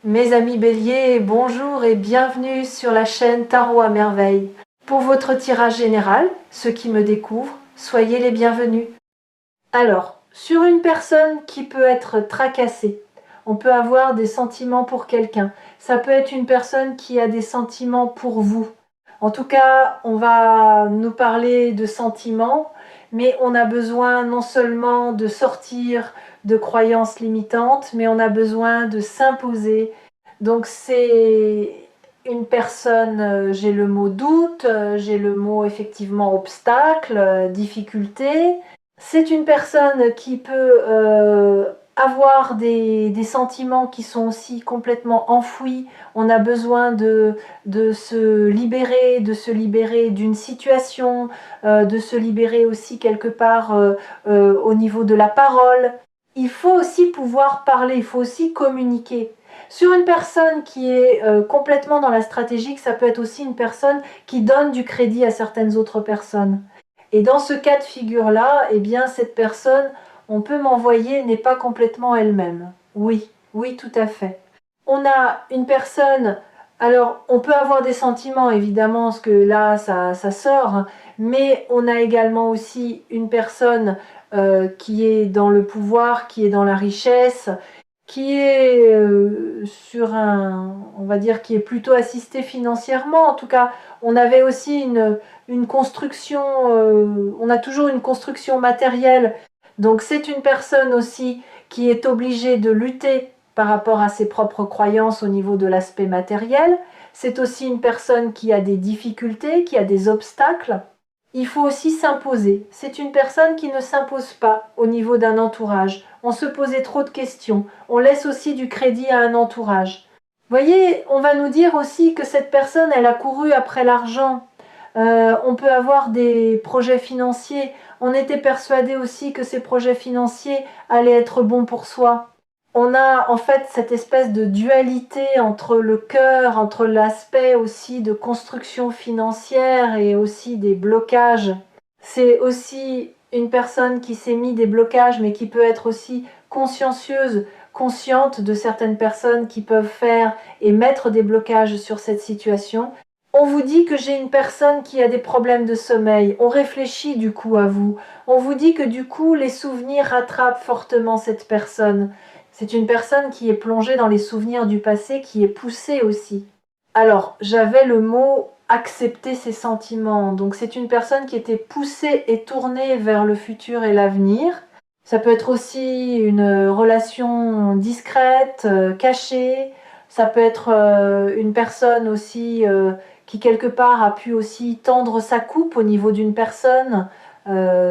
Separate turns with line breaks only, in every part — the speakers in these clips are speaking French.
Mes amis Bélier, bonjour et bienvenue sur la chaîne Tarot à Merveille. Pour votre tirage général, ceux qui me découvrent, soyez les bienvenus. Alors, sur une personne qui peut être tracassée, on peut avoir des sentiments pour quelqu'un. Ça peut être une personne qui a des sentiments pour vous. En tout cas, on va nous parler de sentiments, mais on a besoin non seulement de sortir de croyances limitantes, mais on a besoin de s'imposer. Donc c'est une personne, j'ai le mot doute, j'ai le mot effectivement obstacle, difficulté. C'est une personne qui peut avoir des sentiments qui sont aussi complètement enfouis. On a besoin de se libérer d'une situation, de se libérer aussi quelque part au niveau de la parole. Il faut aussi pouvoir parler, il faut aussi communiquer. Sur une personne qui est complètement dans la stratégique, ça peut être aussi une personne qui donne du crédit à certaines autres personnes. Et dans ce cas de figure-là, eh bien, cette personne, on peut m'envoyer, n'est pas complètement elle-même. Oui, oui, tout à fait. On a une personne, alors on peut avoir des sentiments, évidemment, parce que là, ça sort, hein, mais on a également aussi une personne qui est dans le pouvoir, qui est dans la richesse, qui est sur on va dire, qui est plutôt assisté financièrement. En tout cas, on avait aussi une construction, on a toujours une construction matérielle. Donc c'est une personne aussi qui est obligée de lutter par rapport à ses propres croyances au niveau de l'aspect matériel. C'est aussi une personne qui a des difficultés, qui a des obstacles. Il faut aussi s'imposer. C'est une personne qui ne s'impose pas au niveau d'un entourage. On se posait trop de questions. On laisse aussi du crédit à un entourage. Vous voyez, on va nous dire aussi que cette personne, elle a couru après l'argent. On peut avoir des projets financiers. On était persuadé aussi que ces projets financiers allaient être bons pour soi. On a en fait cette espèce de dualité entre le cœur, entre l'aspect aussi de construction financière et aussi des blocages. C'est aussi une personne qui s'est mis des blocages, mais qui peut être aussi consciencieuse, consciente de certaines personnes qui peuvent faire et mettre des blocages sur cette situation. On vous dit que j'ai une personne qui a des problèmes de sommeil. On réfléchit du coup à vous. On vous dit que du coup, les souvenirs rattrapent fortement cette personne. C'est une personne qui est plongée dans les souvenirs du passé, qui est poussée aussi. Alors, j'avais le mot accepter ses sentiments. Donc, c'est une personne qui était poussée et tournée vers le futur et l'avenir. Ça peut être aussi une relation discrète, cachée. Ça peut être une personne aussi qui quelque part a pu aussi tendre sa coupe au niveau d'une personne.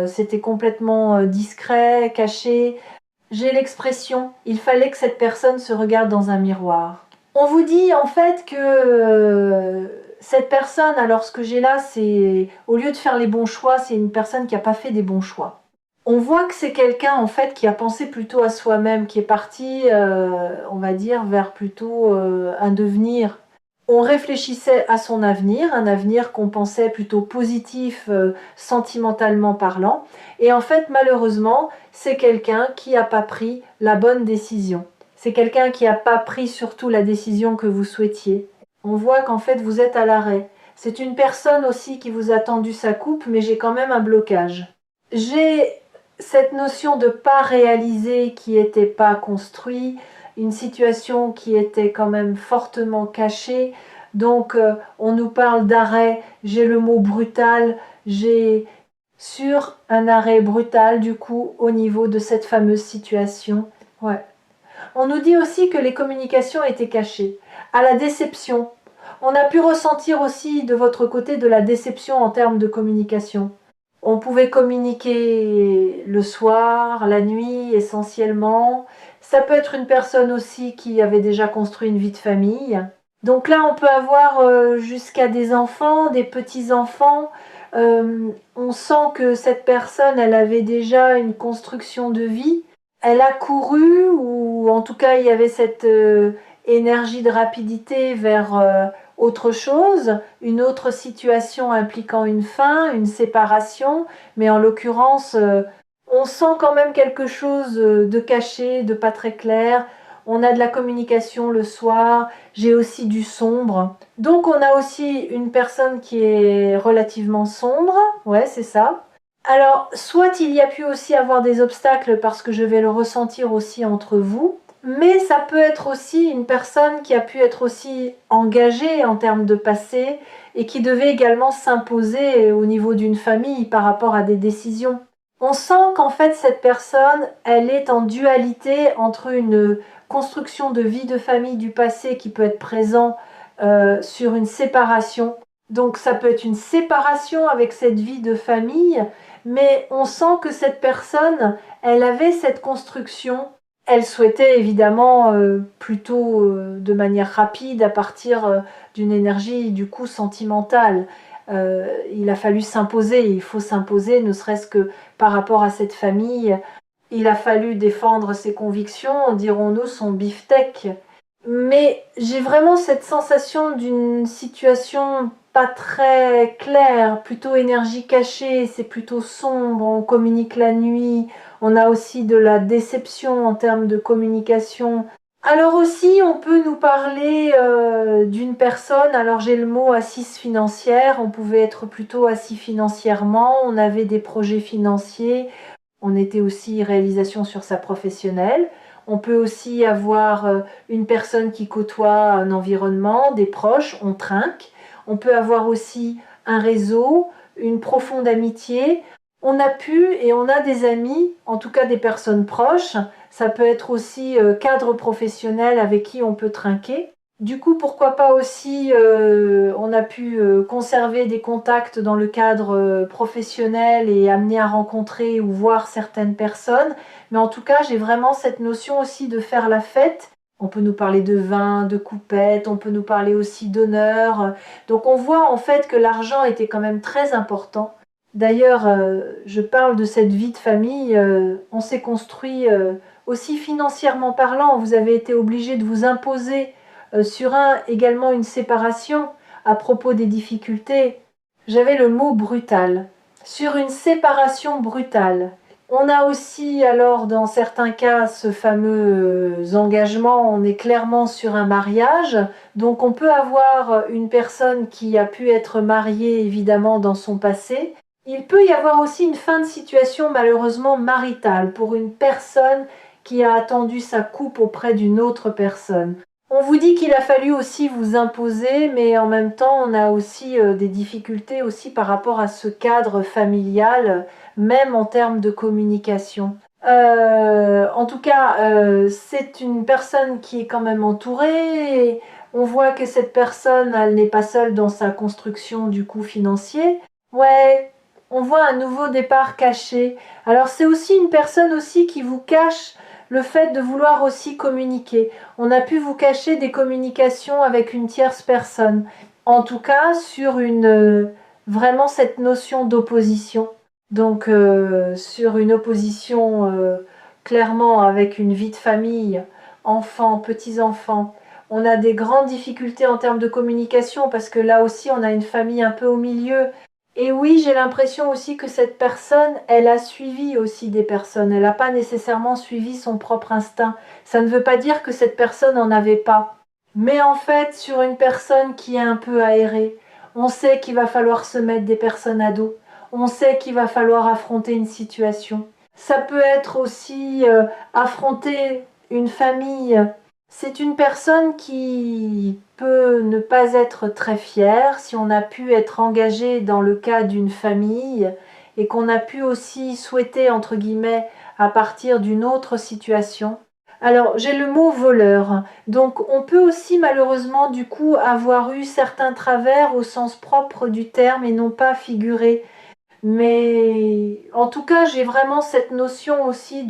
C'était complètement discret, caché. J'ai l'expression, il fallait que cette personne se regarde dans un miroir. On vous dit en fait que cette personne, alors ce que j'ai là, c'est au lieu de faire les bons choix, c'est une personne qui n'a pas fait des bons choix. On voit que c'est quelqu'un en fait qui a pensé plutôt à soi-même, qui est parti, on va dire, vers plutôt un devenir. On réfléchissait à son avenir, un avenir qu'on pensait plutôt positif, sentimentalement parlant. Et en fait, malheureusement, c'est quelqu'un qui n'a pas pris la bonne décision. C'est quelqu'un qui n'a pas pris surtout la décision que vous souhaitiez. On voit qu'en fait, vous êtes à l'arrêt. C'est une personne aussi qui vous a tendu sa coupe, mais j'ai quand même un blocage. J'ai cette notion de pas réaliser qui n'était pas construit, une situation qui était quand même fortement cachée. Donc on nous parle d'arrêt, j'ai le mot brutal, j'ai sur un arrêt brutal du coup au niveau de cette fameuse situation. Ouais. On nous dit aussi que les communications étaient cachées. À la déception. On a pu ressentir aussi de votre côté de la déception en termes de communication. On pouvait communiquer le soir, la nuit essentiellement. Ça peut être une personne aussi qui avait déjà construit une vie de famille. Donc là, on peut avoir jusqu'à des enfants, des petits-enfants. On sent que cette personne, elle avait déjà une construction de vie. Elle a couru, ou en tout cas, il y avait cette énergie de rapidité vers autre chose, une autre situation impliquant une fin, une séparation, mais en l'occurrence, on sent quand même quelque chose de caché, de pas très clair. On a de la communication le soir, j'ai aussi du sombre. Donc on a aussi une personne qui est relativement sombre, ouais c'est ça. Alors, soit il y a pu aussi avoir des obstacles parce que je vais le ressentir aussi entre vous, mais ça peut être aussi une personne qui a pu être aussi engagée en termes de passé et qui devait également s'imposer au niveau d'une famille par rapport à des décisions. On sent qu'en fait cette personne, elle est en dualité entre une construction de vie de famille du passé qui peut être présent sur une séparation. Donc ça peut être une séparation avec cette vie de famille, mais on sent que cette personne, elle avait cette construction. Elle souhaitait évidemment plutôt de manière rapide à partir d'une énergie du coup sentimentale. Il a fallu s'imposer, il faut s'imposer, ne serait-ce que par rapport à cette famille. Il a fallu défendre ses convictions, dirons-nous, son beefsteak. Mais j'ai vraiment cette sensation d'une situation pas très claire, plutôt énergie cachée, c'est plutôt sombre, on communique la nuit, on a aussi de la déception en termes de communication. Alors aussi, on peut nous parler d'une personne, alors j'ai le mot assise financière, on pouvait être plutôt assis financièrement, on avait des projets financiers, on était aussi réalisation sur sa professionnelle. On peut aussi avoir une personne qui côtoie un environnement, des proches, on trinque. On peut avoir aussi un réseau, une profonde amitié. On a pu et on a des amis, en tout cas des personnes proches. Ça peut être aussi cadre professionnel avec qui on peut trinquer. Du coup, pourquoi pas aussi, on a pu conserver des contacts dans le cadre professionnel et amener à rencontrer ou voir certaines personnes. Mais en tout cas, j'ai vraiment cette notion aussi de faire la fête. On peut nous parler de vin, de coupettes, on peut nous parler aussi d'honneur. Donc on voit en fait que l'argent était quand même très important. D'ailleurs, je parle de cette vie de famille. On s'est construit aussi financièrement parlant. Vous avez été obligé de vous imposer sur également une séparation à propos des difficultés. J'avais le mot brutal. Sur une séparation brutale. On a aussi alors dans certains cas ce fameux engagement, on est clairement sur un mariage, donc on peut avoir une personne qui a pu être mariée évidemment dans son passé. Il peut y avoir aussi une fin de situation malheureusement maritale pour une personne qui a attendu sa coupe auprès d'une autre personne. On vous dit qu'il a fallu aussi vous imposer, mais en même temps, on a aussi des difficultés aussi par rapport à ce cadre familial, même en termes de communication. En tout cas, c'est une personne qui est quand même entourée. Et on voit que cette personne, elle n'est pas seule dans sa construction du coup financier. Ouais, on voit un nouveau départ caché. Alors c'est aussi une personne aussi qui vous cache le fait de vouloir aussi communiquer. On a pu vous cacher des communications avec une tierce personne. En tout cas, sur vraiment cette notion d'opposition. Donc, sur une opposition clairement avec une vie de famille, enfants, petits-enfants. On a des grandes difficultés en termes de communication parce que là aussi, on a une famille un peu au milieu. Et oui, j'ai l'impression aussi que cette personne, elle a suivi aussi des personnes. Elle n'a pas nécessairement suivi son propre instinct. Ça ne veut pas dire que cette personne n'en avait pas. Mais en fait, sur une personne qui est un peu aérée, on sait qu'il va falloir se mettre des personnes à dos. On sait qu'il va falloir affronter une situation. Ça peut être aussi affronter une famille. C'est une personne qui peut ne pas être très fière si on a pu être engagé dans le cas d'une famille et qu'on a pu aussi souhaiter, entre guillemets, à partir d'une autre situation. Alors, j'ai le mot voleur. Donc, on peut aussi malheureusement, du coup, avoir eu certains travers au sens propre du terme et non pas figuré. Mais en tout cas, j'ai vraiment cette notion aussi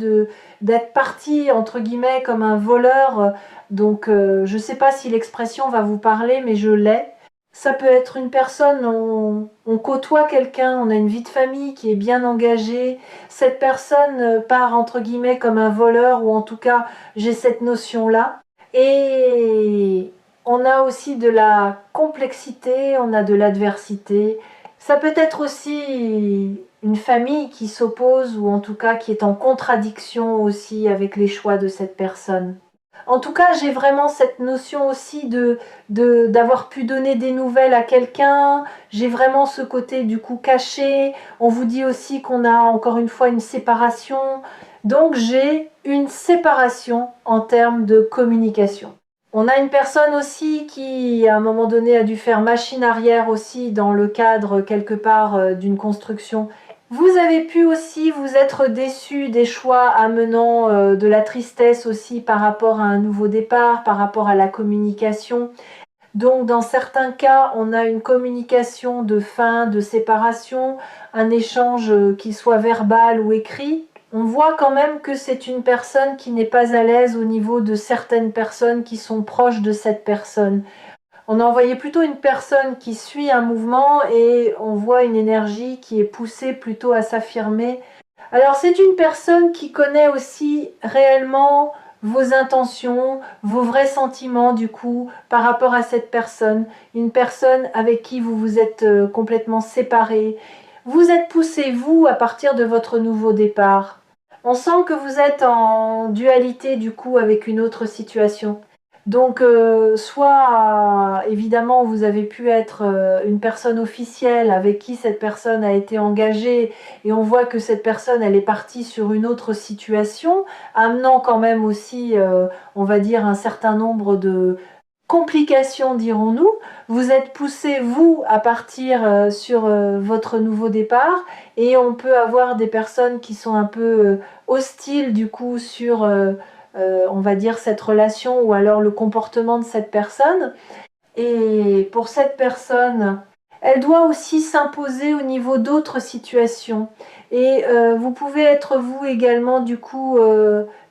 d'être parti, entre guillemets, comme un voleur. Donc, je ne sais pas si l'expression va vous parler, mais je l'ai. Ça peut être une personne, on côtoie quelqu'un, on a une vie de famille qui est bien engagée. Cette personne part, entre guillemets, comme un voleur, ou en tout cas, j'ai cette notion-là. Et on a aussi de la complexité, on a de l'adversité. Ça peut être aussi une famille qui s'oppose ou en tout cas qui est en contradiction aussi avec les choix de cette personne. En tout cas, j'ai vraiment cette notion aussi d'avoir pu donner des nouvelles à quelqu'un. J'ai vraiment ce côté du coup caché. On vous dit aussi qu'on a encore une fois une séparation. Donc j'ai une séparation en termes de communication. On a une personne aussi qui, à un moment donné, a dû faire machine arrière aussi dans le cadre quelque part d'une construction. Vous avez pu aussi vous être déçu des choix amenant de la tristesse aussi par rapport à un nouveau départ, par rapport à la communication. Donc dans certains cas, on a une communication de fin, de séparation, un échange qui soit verbal ou écrit. On voit quand même que c'est une personne qui n'est pas à l'aise au niveau de certaines personnes qui sont proches de cette personne. On a envoyé plutôt une personne qui suit un mouvement et on voit une énergie qui est poussée plutôt à s'affirmer. Alors c'est une personne qui connaît aussi réellement vos intentions, vos vrais sentiments du coup par rapport à cette personne. Une personne avec qui vous vous êtes complètement séparés. Vous êtes poussé vous à partir de votre nouveau départ. On sent que vous êtes en dualité du coup avec une autre situation. Donc, soit évidemment vous avez pu être une personne officielle avec qui cette personne a été engagée et on voit que cette personne elle est partie sur une autre situation, amenant quand même aussi, on va dire, un certain nombre de complications, dirons-nous. Vous êtes poussé, vous, à partir sur votre nouveau départ et on peut avoir des personnes qui sont un peu hostiles du coup sur on va dire, cette relation ou alors le comportement de cette personne. Et pour cette personne, elle doit aussi s'imposer au niveau d'autres situations. Et vous pouvez être vous également, du coup,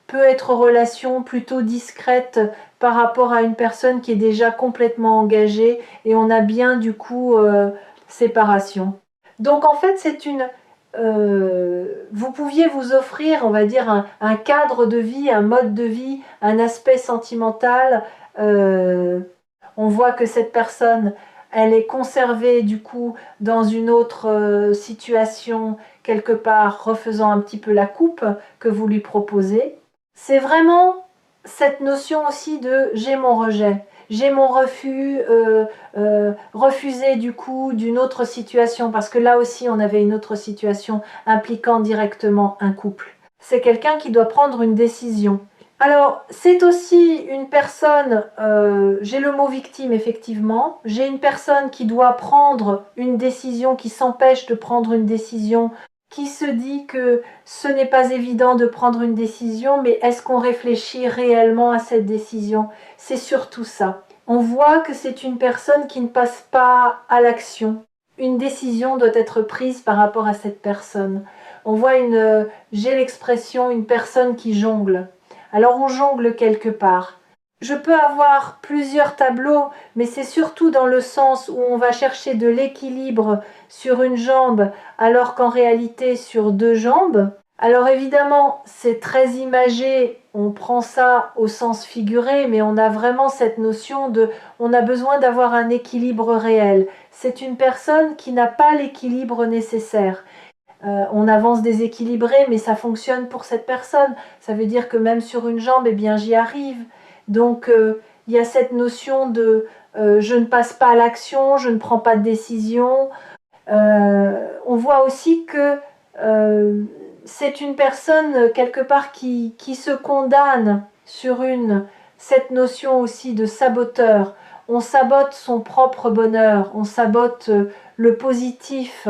peut être relation plutôt discrète par rapport à une personne qui est déjà complètement engagée et on a bien du coup séparation. Donc en fait c'est une vous pouviez vous offrir, on va dire, un cadre de vie, un mode de vie, un aspect sentimental. Euh, on voit que cette personne, elle est conservée du coup dans une autre situation, quelque part, refaisant un petit peu la coupe que vous lui proposez. C'est vraiment cette notion aussi de j'ai mon rejet. J'ai mon refus, refusé du coup d'une autre situation, parce que là aussi on avait une autre situation impliquant directement un couple. C'est quelqu'un qui doit prendre une décision. Alors, c'est aussi une personne, j'ai le mot victime effectivement, j'ai une personne qui doit prendre une décision, qui s'empêche de prendre une décision, qui se dit que ce n'est pas évident de prendre une décision, mais est-ce qu'on réfléchit réellement à cette décision? C'est surtout ça. On voit que c'est une personne qui ne passe pas à l'action. Une décision doit être prise par rapport à cette personne. On voit j'ai l'expression, une personne qui jongle. Alors on jongle quelque part. Je peux avoir plusieurs tableaux, mais c'est surtout dans le sens où on va chercher de l'équilibre sur une jambe, alors qu'en réalité sur deux jambes. Alors évidemment, c'est très imagé, on prend ça au sens figuré, mais on a vraiment cette notion de, on a besoin d'avoir un équilibre réel. C'est une personne qui n'a pas l'équilibre nécessaire. On avance déséquilibré, mais ça fonctionne pour cette personne. Ça veut dire que même sur une jambe, eh bien, j'y arrive. Donc, il y a cette notion de je ne passe pas à l'action, je ne prends pas de décision. On voit aussi que c'est une personne, quelque part, qui se condamne sur cette notion aussi de saboteur. On sabote son propre bonheur, on sabote le positif.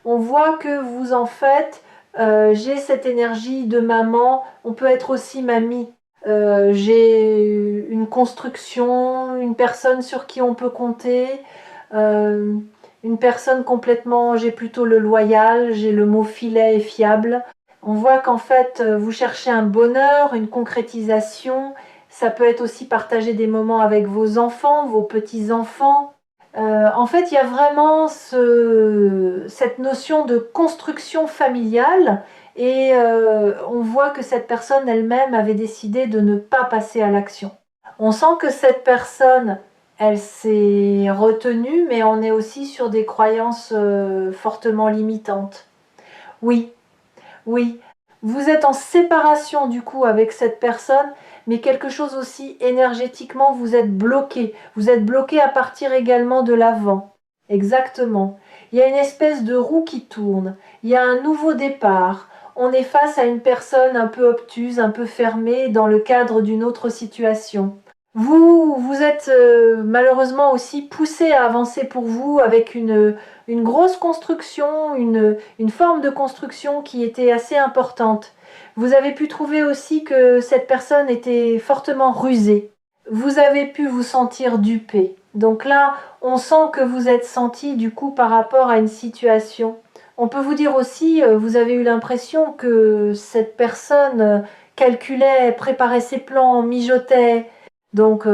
On voit que vous en faites, j'ai cette énergie de maman, on peut être aussi mamie. J'ai une construction, une personne sur qui on peut compter, euh, une personne complètement, j'ai plutôt le loyal, j'ai le mot filet et fiable. On voit qu'en fait, vous cherchez un bonheur, une concrétisation. Ça peut être aussi partager des moments avec vos enfants, vos petits-enfants. En fait, il y a vraiment cette notion de construction familiale et on voit que cette personne elle-même avait décidé de ne pas passer à l'action. On sent que cette personne, elle s'est retenue, mais on est aussi sur des croyances fortement limitantes. Oui, oui, vous êtes en séparation du coup avec cette personne, mais quelque chose aussi énergétiquement, vous êtes bloqué. Vous êtes bloqué à partir également de l'avant. Exactement. Il y a une espèce de roue qui tourne. Il y a un nouveau départ. On est face à une personne un peu obtuse, un peu fermée dans le cadre d'une autre situation. Vous êtes malheureusement aussi poussé à avancer pour vous avec une grosse construction, une forme de construction qui était assez importante. Vous avez pu trouver aussi que cette personne était fortement rusée. Vous avez pu vous sentir dupé. Donc là, on sent que vous êtes senti du coup par rapport à une situation. On peut vous dire aussi, vous avez eu l'impression que cette personne calculait, préparait ses plans, mijotait. Donc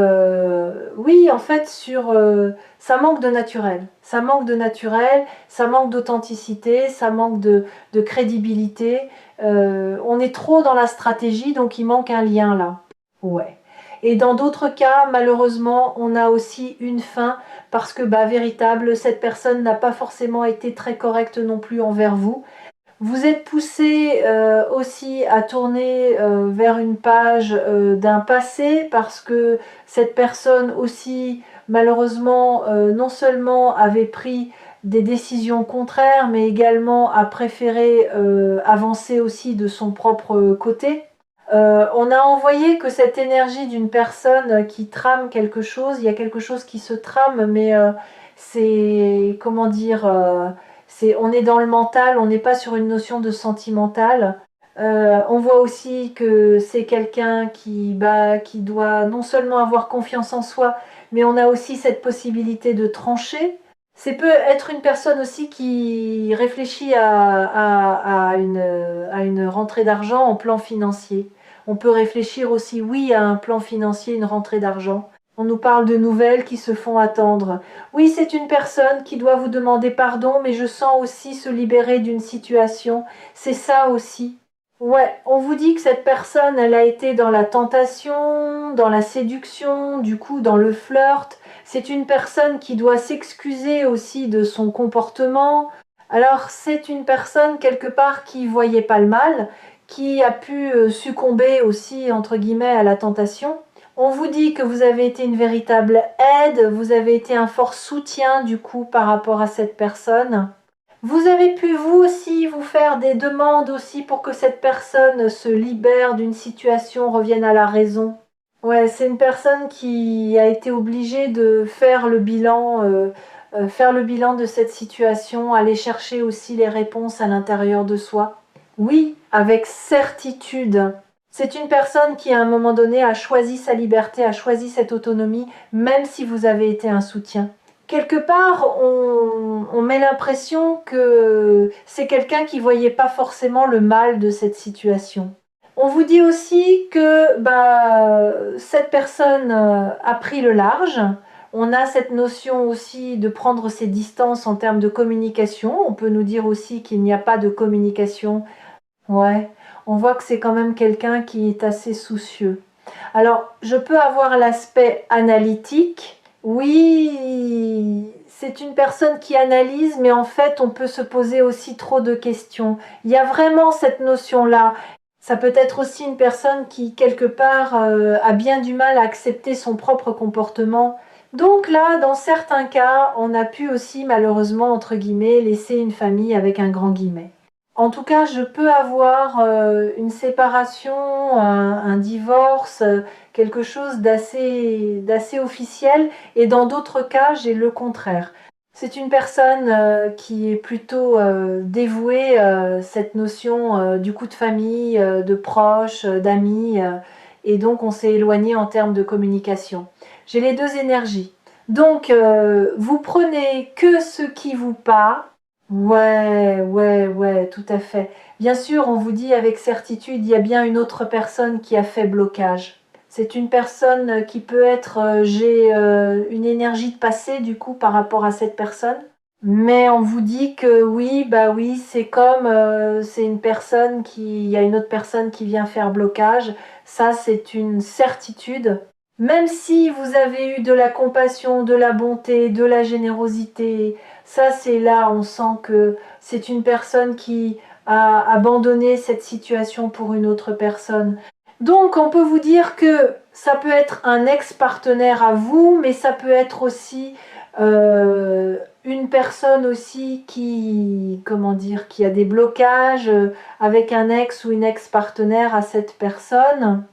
oui, en fait, ça manque de naturel. Ça manque de naturel, ça manque d'authenticité, ça manque de crédibilité. On est trop dans la stratégie, donc il manque un lien là. Ouais. Et dans d'autres cas, malheureusement, on a aussi une fin parce que, véritable, cette personne n'a pas forcément été très correcte non plus envers vous. Vous êtes poussé aussi à tourner vers une page d'un passé parce que cette personne aussi, malheureusement, non seulement avait pris des décisions contraires, mais également a préféré avancer aussi de son propre côté. On a envoyé que cette énergie d'une personne qui trame quelque chose, il y a quelque chose qui se trame, mais c'est, comment dire, on est dans le mental, on n'est pas sur une notion de sentimental. On voit aussi que c'est quelqu'un qui doit non seulement avoir confiance en soi, mais on a aussi cette possibilité de trancher. C'est peut être une personne aussi qui réfléchit à une rentrée d'argent en plan financier. On peut réfléchir aussi, oui, à un plan financier, une rentrée d'argent. On nous parle de nouvelles qui se font attendre. Oui, c'est une personne qui doit vous demander pardon, mais je sens aussi se libérer d'une situation. C'est ça aussi. Ouais, on vous dit que cette personne, elle a été dans la tentation, dans la séduction, du coup dans le flirt. C'est une personne qui doit s'excuser aussi de son comportement. Alors c'est une personne quelque part qui voyait pas le mal, qui a pu succomber aussi entre guillemets à la tentation. On vous dit que vous avez été une véritable aide, vous avez été un fort soutien du coup par rapport à cette personne. Vous avez pu vous aussi vous faire des demandes aussi pour que cette personne se libère d'une situation, revienne à la raison. Ouais, c'est une personne qui a été obligée de faire le bilan de cette situation, aller chercher aussi les réponses à l'intérieur de soi. Oui, avec certitude. C'est une personne qui à un moment donné a choisi sa liberté, a choisi cette autonomie, même si vous avez été un soutien. Quelque part, on met l'impression que c'est quelqu'un qui voyait pas forcément le mal de cette situation. On vous dit aussi que cette personne a pris le large. On a cette notion aussi de prendre ses distances en termes de communication. On peut nous dire aussi qu'il n'y a pas de communication. Ouais, on voit que c'est quand même quelqu'un qui est assez soucieux. Alors, je peux avoir l'aspect analytique. Oui, c'est une personne qui analyse, mais en fait, on peut se poser aussi trop de questions. Il y a vraiment cette notion-là. Ça peut être aussi une personne qui, quelque part, a bien du mal à accepter son propre comportement. Donc là, dans certains cas, on a pu aussi, malheureusement, entre guillemets, laisser une famille avec un grand guillemet. En tout cas, je peux avoir une séparation, un divorce, quelque chose d'assez officiel, et dans d'autres cas, j'ai le contraire. C'est une personne qui est plutôt dévouée, cette notion du coup de famille, de proches, d'amis, et donc on s'est éloigné en termes de communication. J'ai les deux énergies. Donc, vous prenez que ce qui vous parle. Ouais, ouais, ouais, tout à fait. Bien sûr, on vous dit avec certitude, il y a bien une autre personne qui a fait blocage. C'est une personne qui peut être, j'ai une énergie de passé du coup par rapport à cette personne. Mais on vous dit que oui, bah oui, c'est comme c'est une personne il y a une autre personne qui vient faire blocage. Ça, c'est une certitude. Même si vous avez eu de la compassion, de la bonté, de la générosité, ça c'est là, on sent que c'est une personne qui a abandonné cette situation pour une autre personne. Donc on peut vous dire que ça peut être un ex-partenaire à vous, mais ça peut être aussi une personne aussi qui, comment dire, qui a des blocages avec un ex ou une ex-partenaire à cette personne.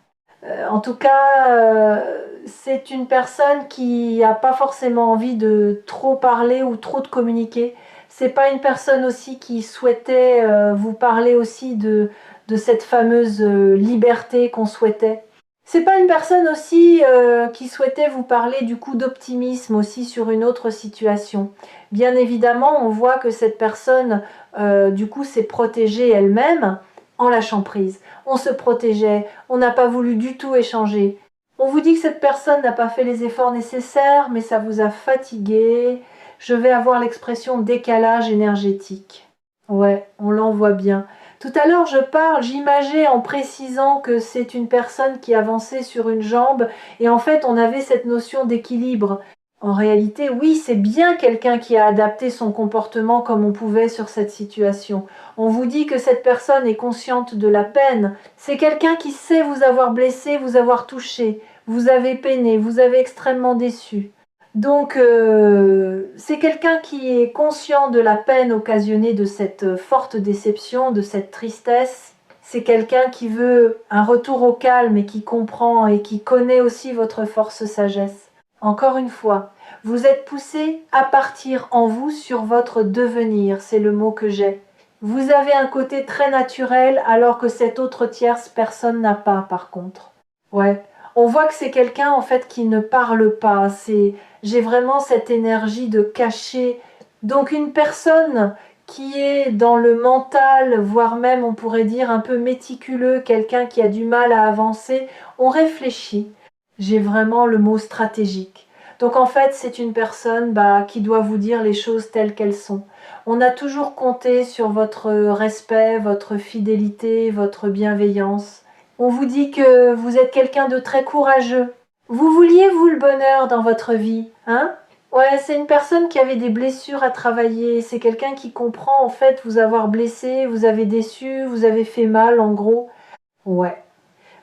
En tout cas, c'est une personne qui n'a pas forcément envie de trop parler ou trop de communiquer. C'est pas une personne aussi qui souhaitait vous parler aussi de cette fameuse liberté qu'on souhaitait. C'est pas une personne aussi qui souhaitait vous parler du coup d'optimisme aussi sur une autre situation. Bien évidemment, on voit que cette personne du coup s'est protégée elle-même en lâchant prise. On se protégeait, on n'a pas voulu du tout échanger. On vous dit que cette personne n'a pas fait les efforts nécessaires, mais ça vous a fatigué. Je vais avoir l'expression décalage énergétique. Ouais, on l'envoie bien. Tout à l'heure, j'imageais en précisant que c'est une personne qui avançait sur une jambe et en fait, on avait cette notion d'équilibre. En réalité, oui, c'est bien quelqu'un qui a adapté son comportement comme on pouvait sur cette situation. On vous dit que cette personne est consciente de la peine. C'est quelqu'un qui sait vous avoir blessé, vous avoir touché, vous avez peiné, vous avez extrêmement déçu. Donc, c'est quelqu'un qui est conscient de la peine occasionnée de cette forte déception, de cette tristesse. C'est quelqu'un qui veut un retour au calme et qui comprend et qui connaît aussi votre force sagesse. Encore une fois, vous êtes poussé à partir en vous sur votre devenir, c'est le mot que j'ai. Vous avez un côté très naturel alors que cette autre tierce personne n'a pas par contre. Ouais, on voit que c'est quelqu'un en fait qui ne parle pas, j'ai vraiment cette énergie de cacher. Donc une personne qui est dans le mental, voire même on pourrait dire un peu méticuleux, quelqu'un qui a du mal à avancer, on réfléchit. J'ai vraiment le mot stratégique. Donc en fait c'est une personne qui doit vous dire les choses telles qu'elles sont. On a toujours compté sur votre respect, votre fidélité, votre bienveillance. On vous dit que vous êtes quelqu'un de très courageux. Vous vouliez, vous, le bonheur dans votre vie, hein? Ouais, c'est une personne qui avait des blessures à travailler. C'est quelqu'un qui comprend, en fait, vous avoir blessé, vous avez déçu, vous avez fait mal, en gros. Ouais.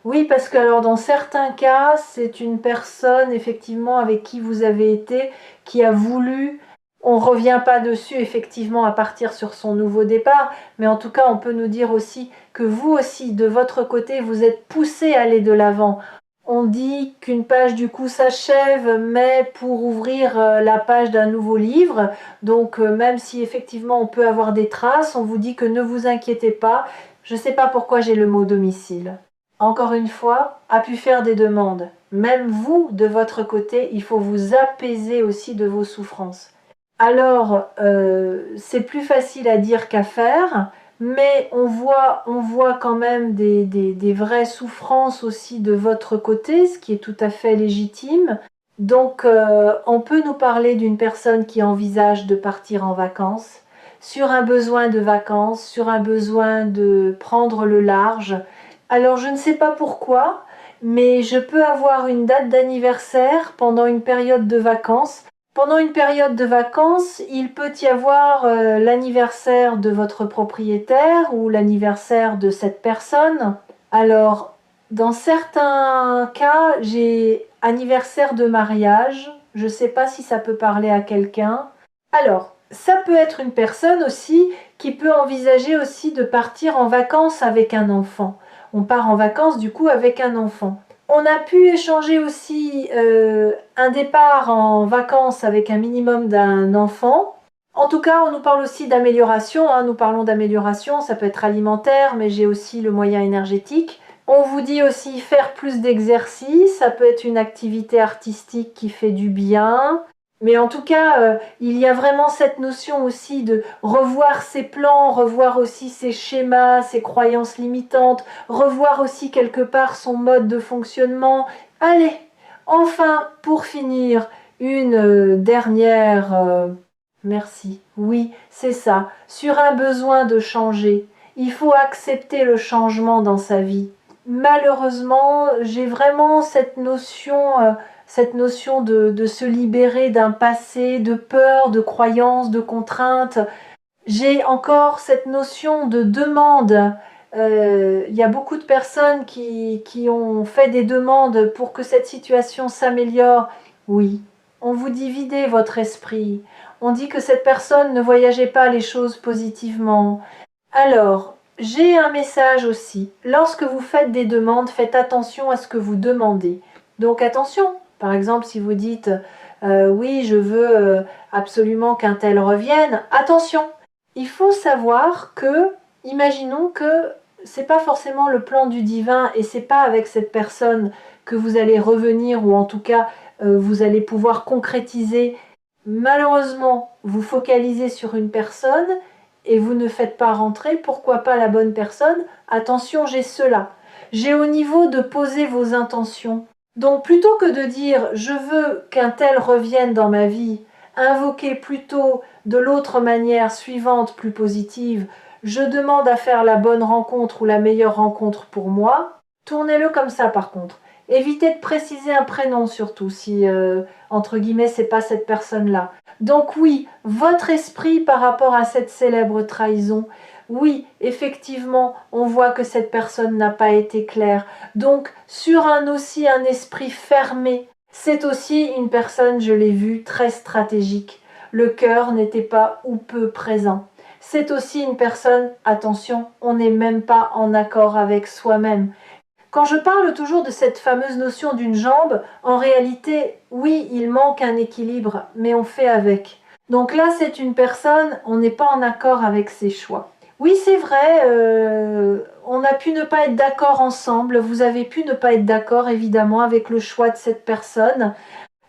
Oui, parce que alors dans certains cas, c'est une personne effectivement avec qui vous avez été, qui a voulu, on ne revient pas dessus effectivement à partir sur son nouveau départ, mais en tout cas on peut nous dire aussi que vous aussi, de votre côté, vous êtes poussé à aller de l'avant. On dit qu'une page du coup s'achève, mais pour ouvrir la page d'un nouveau livre, donc même si effectivement on peut avoir des traces, on vous dit que ne vous inquiétez pas, je ne sais pas pourquoi j'ai le mot domicile. Encore une fois, a pu faire des demandes. Même vous, de votre côté, il faut vous apaiser aussi de vos souffrances. Alors, c'est plus facile à dire qu'à faire, mais on voit quand même des vraies souffrances aussi de votre côté, ce qui est tout à fait légitime. Donc, on peut nous parler d'une personne qui envisage de partir en vacances, sur un besoin de vacances, sur un besoin de prendre le large. Alors, je ne sais pas pourquoi, mais je peux avoir une date d'anniversaire pendant une période de vacances. Pendant une période de vacances, il peut y avoir l'anniversaire de votre propriétaire ou l'anniversaire de cette personne. Alors, dans certains cas, j'ai anniversaire de mariage. Je ne sais pas si ça peut parler à quelqu'un. Alors, ça peut être une personne aussi qui peut envisager aussi de partir en vacances avec un enfant. On part en vacances du coup avec un enfant. On a pu échanger aussi un départ en vacances avec un minimum d'un enfant. En tout cas, on nous parle aussi d'amélioration. Nous parlons d'amélioration, ça peut être alimentaire, mais j'ai aussi le moyen énergétique. On vous dit aussi faire plus d'exercice, ça peut être une activité artistique qui fait du bien. Mais en tout cas, il y a vraiment cette notion aussi de revoir ses plans, revoir aussi ses schémas, ses croyances limitantes, revoir aussi quelque part son mode de fonctionnement. Allez, enfin, pour finir, une dernière... merci. Oui, c'est ça. Sur un besoin de changer. Il faut accepter le changement dans sa vie. Malheureusement, j'ai vraiment cette notion de se libérer d'un passé, de peur, de croyances, de contraintes. J'ai encore cette notion de demande. Il y a beaucoup de personnes qui ont fait des demandes pour que cette situation s'améliore. Oui, on vous dit videz votre esprit. On dit que cette personne ne voyageait pas les choses positivement. Alors, j'ai un message aussi. Lorsque vous faites des demandes, faites attention à ce que vous demandez. Donc attention, par exemple, si vous dites oui, je veux absolument qu'un tel revienne, attention. Il faut savoir que, imaginons que c'est pas forcément le plan du divin et c'est pas avec cette personne que vous allez revenir ou en tout cas vous allez pouvoir concrétiser. Malheureusement, vous focalisez sur une personne et vous ne faites pas rentrer, pourquoi pas la bonne personne? Attention, j'ai cela. J'ai au niveau de poser vos intentions. Donc plutôt que de dire je veux qu'un tel revienne dans ma vie, invoquez plutôt de l'autre manière suivante, plus positive, je demande à faire la bonne rencontre ou la meilleure rencontre pour moi. Tournez-le comme ça par contre. Évitez de préciser un prénom surtout si entre guillemets c'est pas cette personne-là. Donc oui, votre esprit par rapport à cette célèbre trahison, oui, effectivement, on voit que cette personne n'a pas été claire. Donc sur aussi un esprit fermé, c'est aussi une personne, je l'ai vu, très stratégique. Le cœur n'était pas ou peu présent. C'est aussi une personne, attention, on n'est même pas en accord avec soi-même. Quand je parle toujours de cette fameuse notion d'une jambe, en réalité, oui, il manque un équilibre, mais on fait avec. Donc là, c'est une personne, on n'est pas en accord avec ses choix. Oui, c'est vrai, on a pu ne pas être d'accord ensemble, vous avez pu ne pas être d'accord évidemment avec le choix de cette personne.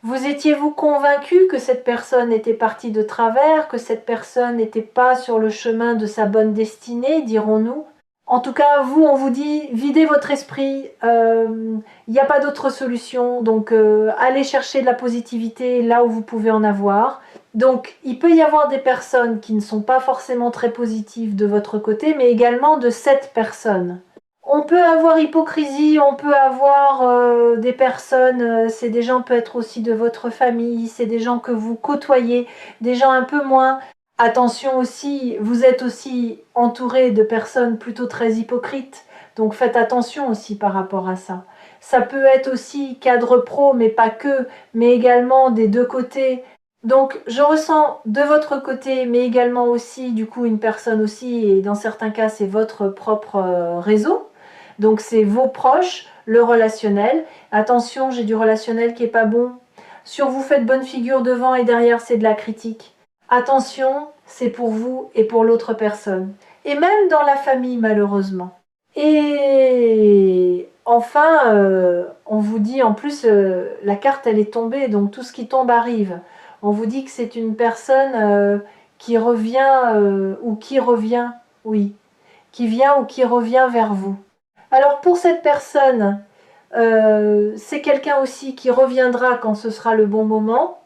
Vous étiez-vous convaincu que cette personne était partie de travers, que cette personne n'était pas sur le chemin de sa bonne destinée, dirons-nous? En tout cas, vous, on vous dit, videz votre esprit, il n'y a pas d'autre solution, donc allez chercher de la positivité là où vous pouvez en avoir. Donc, il peut y avoir des personnes qui ne sont pas forcément très positives de votre côté, mais également de cette personne. On peut avoir hypocrisie, on peut avoir des personnes, c'est des gens peut être aussi de votre famille, c'est des gens que vous côtoyez, des gens un peu moins. Attention aussi, vous êtes aussi entouré de personnes plutôt très hypocrites, donc faites attention aussi par rapport à ça. Ça peut être aussi cadre pro, mais pas que, mais également des deux côtés. Donc je ressens de votre côté, mais également aussi du coup une personne aussi, et dans certains cas c'est votre propre réseau. Donc c'est vos proches, le relationnel. Attention, j'ai du relationnel qui est pas bon. Sur vous faites bonne figure devant et derrière c'est de la critique. Attention, c'est pour vous et pour l'autre personne. Et même dans la famille malheureusement. Et enfin, on vous dit en plus, la carte elle est tombée, donc tout ce qui tombe arrive. On vous dit que c'est une personne qui revient ou qui revient, oui, qui vient ou qui revient vers vous. Alors pour cette personne, c'est quelqu'un aussi qui reviendra quand ce sera le bon moment.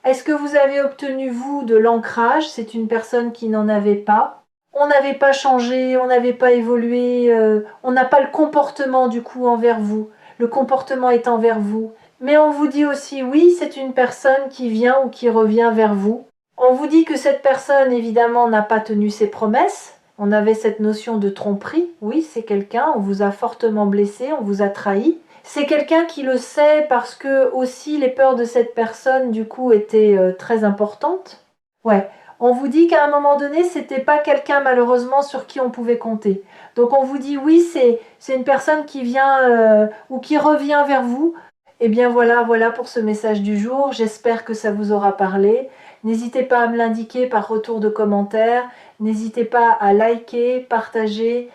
Est-ce que vous avez obtenu, vous, de l'ancrage? C'est une personne qui n'en avait pas. On n'avait pas changé, on n'avait pas évolué, on n'a pas le comportement du coup envers vous. Le comportement est envers vous. Mais on vous dit aussi, oui, c'est une personne qui vient ou qui revient vers vous. On vous dit que cette personne, évidemment, n'a pas tenu ses promesses. On avait cette notion de tromperie. Oui, c'est quelqu'un, on vous a fortement blessé, on vous a trahi. C'est quelqu'un qui le sait parce que aussi les peurs de cette personne du coup étaient très importantes. Ouais, on vous dit qu'à un moment donné, c'était pas quelqu'un malheureusement sur qui on pouvait compter. Donc on vous dit oui, c'est une personne qui vient ou qui revient vers vous. Eh bien voilà pour ce message du jour. J'espère que ça vous aura parlé. N'hésitez pas à me l'indiquer par retour de commentaire. N'hésitez pas à liker, partager.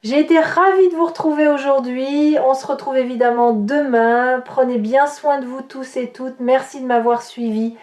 J'ai été ravie de vous retrouver aujourd'hui. On se retrouve évidemment demain. Prenez bien soin de vous tous et toutes. Merci de m'avoir suivi.